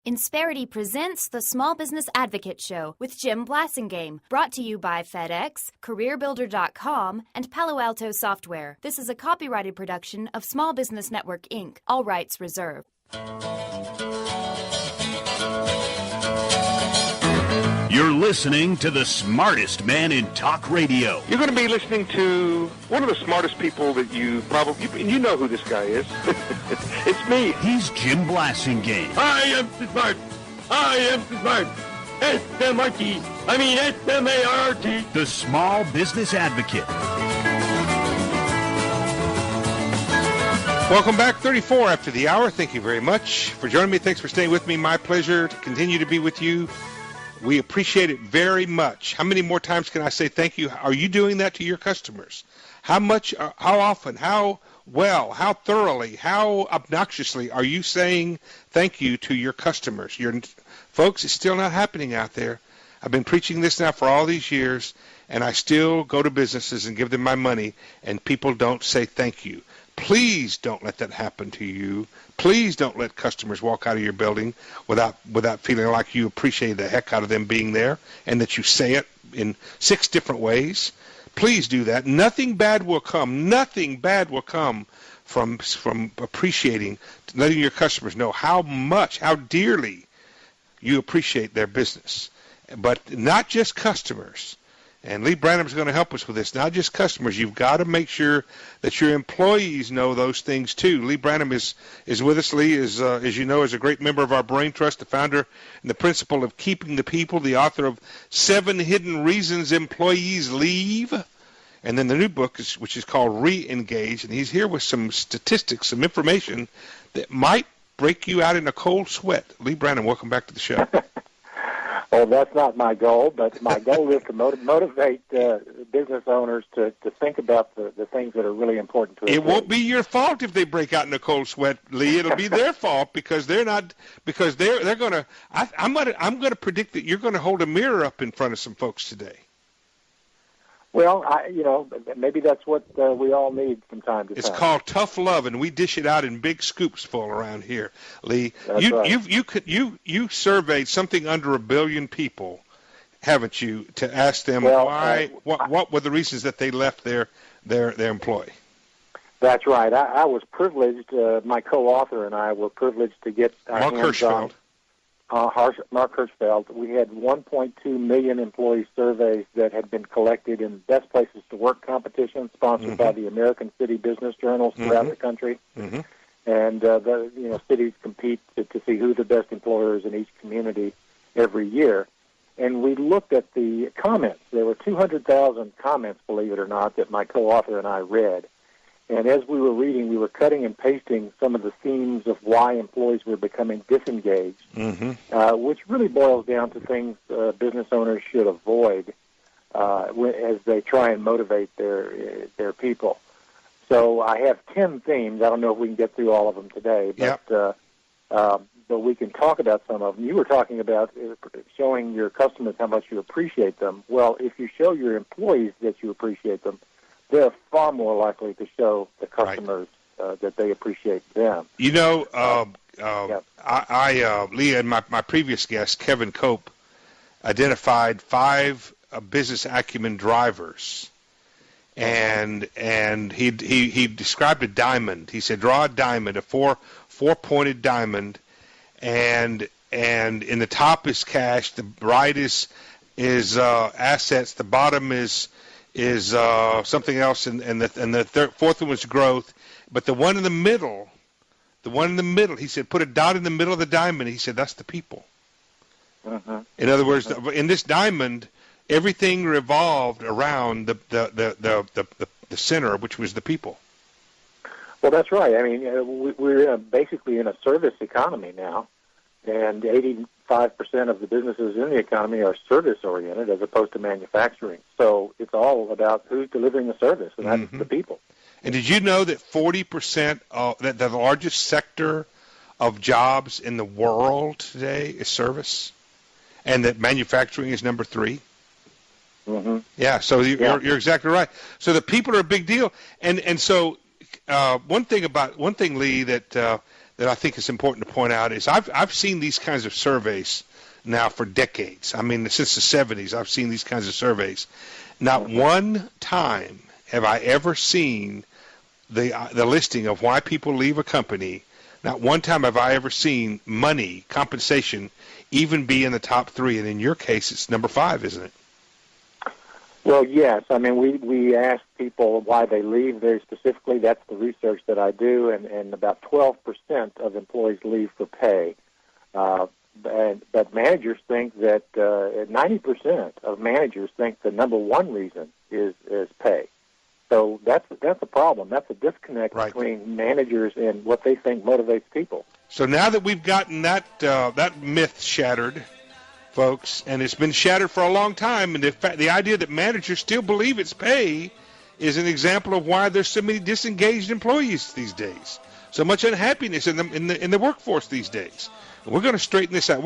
Insperity presents the Small Business Advocate Show with Jim Blasingame, brought to you by FedEx, CareerBuilder.com, and Palo Alto Software. This is a copyrighted production of Small Business Network, Inc., all rights reserved. You're listening to the smartest man in talk radio. You're going to be listening to one of the smartest people that you know who this guy is. It's me. He's Jim Blasingame. I am smart. I am smart. S-M-R-T. I mean S-M-A-R-T. The Small Business Advocate. Welcome back, 34 after the hour. Thank you very much for joining me. Thanks for staying with me. My pleasure to continue to be with you. We appreciate it very much. How many more times can I say thank you? Are you doing that to your customers? How much, how often, how well, how thoroughly, how obnoxiously are you saying thank you to your customers? Folks, it's still not happening out there. I've been preaching this now for all these years, and I still go to businesses and give them my money, and people don't say thank you. Please don't let that happen to you. Please don't let customers walk out of your building without feeling like you appreciate the heck out of them being there and that you say it in 6 different ways. Please do that. Nothing bad will come. Nothing bad will come from appreciating, letting your customers know how much, how dearly you appreciate their business. But not just customers. And Leigh Branham is going to help us with this. Not just customers. You've got to make sure that your employees know those things too. Leigh Branham is with us. Leigh is, as you know, is a great member of our Brain Trust, the founder and the principal of Keeping the People, the author of 7 Hidden Reasons Employees Leave, and then the new book, which is called Re-Engage. And he's here with some statistics, some information that might break you out in a cold sweat. Leigh Branham, welcome back to the show. Well, that's not my goal, but my goal is to motivate business owners to think about the things that are really important to us. It won't be your fault if they break out in a cold sweat, Leigh. It'll be their fault because they're going to. I'm going to predict that you're going to hold a mirror up in front of some folks today. Well, maybe that's what we all need from time to time. It's called tough love, and we dish it out in big scoops full around here, Leigh. That's right. You surveyed something under 1 billion people, haven't you, to ask them what were the reasons that they left their employ? That's right. I was privileged. My co-author and I were privileged to get Mark Hirschfeld. Mark Hirschfeld. We had 1.2 million employee surveys that had been collected in Best Places to Work competition sponsored by the American City Business Journals throughout the country. Mm-hmm. And cities compete to see who the best employers in each community every year. And we looked at the comments. There were 200,000 comments, believe it or not, that my co-author and I read. And as we were reading, we were cutting and pasting some of the themes of why employees were becoming disengaged, which really boils down to things business owners should avoid as they try and motivate their people. So I have 10 themes. I don't know if we can get through all of them today, but but we can talk about some of them. You were talking about showing your customers how much you appreciate them. Well, if you show your employees that you appreciate them, they're far more likely to show the customers that they appreciate them. You know, Leah and my previous guest, Kevin Cope, identified 5 business acumen drivers, and he described a diamond. He said, draw a diamond, a four-pointed diamond, and in the top is cash, the right is assets, the bottom is something else, and the fourth one was growth. But the one in the middle, he said, put a dot in the middle of the diamond. He said, that's the people. In other words, in this diamond, everything revolved around the center, which was the people. Well, that's right. I mean, we're basically in a service economy now, and 85% of the businesses in the economy are service-oriented as opposed to manufacturing. So it's all about who's delivering the service, and that's the people. And did you know that 40% that the largest sector of jobs in the world today is service, and that manufacturing is number 3? Yeah, so you're exactly right. So the people are a big deal, and so one thing, Leigh, that that I think is important to point out is I've seen these kinds of surveys now for decades. I mean, since the 70s, I've seen these kinds of surveys. Not one time have I ever seen the listing of why people leave a company. Not one time have I ever seen money, compensation, even be in the top 3. And in your case, it's number 5, isn't it? Well, yes. I mean, we ask people why they leave very specifically. That's the research that I do, and about 12% of employees leave for pay. But managers think that 90% of managers think the number one reason is pay. So that's a problem. That's a disconnect between managers and what they think motivates people. So now that we've gotten that myth shattered, folks, and it's been shattered for a long time, and the idea that managers still believe it's pay is an example of why there's so many disengaged employees these days, so much unhappiness in the workforce these days. And we're going to straighten this out.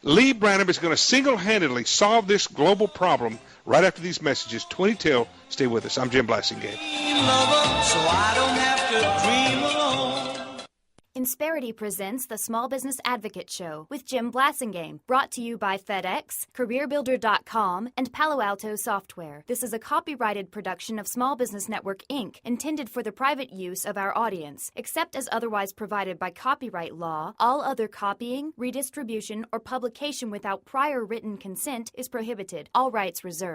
Leigh Branham is going to single-handedly solve this global problem right after these messages. 20 till. Stay with us. I'm Jim Blasingame. Insperity presents the Small Business Advocate Show with Jim Blasingame, brought to you by FedEx, CareerBuilder.com, and Palo Alto Software. This is a copyrighted production of Small Business Network, Inc., intended for the private use of our audience. Except as otherwise provided by copyright law, all other copying, redistribution, or publication without prior written consent is prohibited. All rights reserved.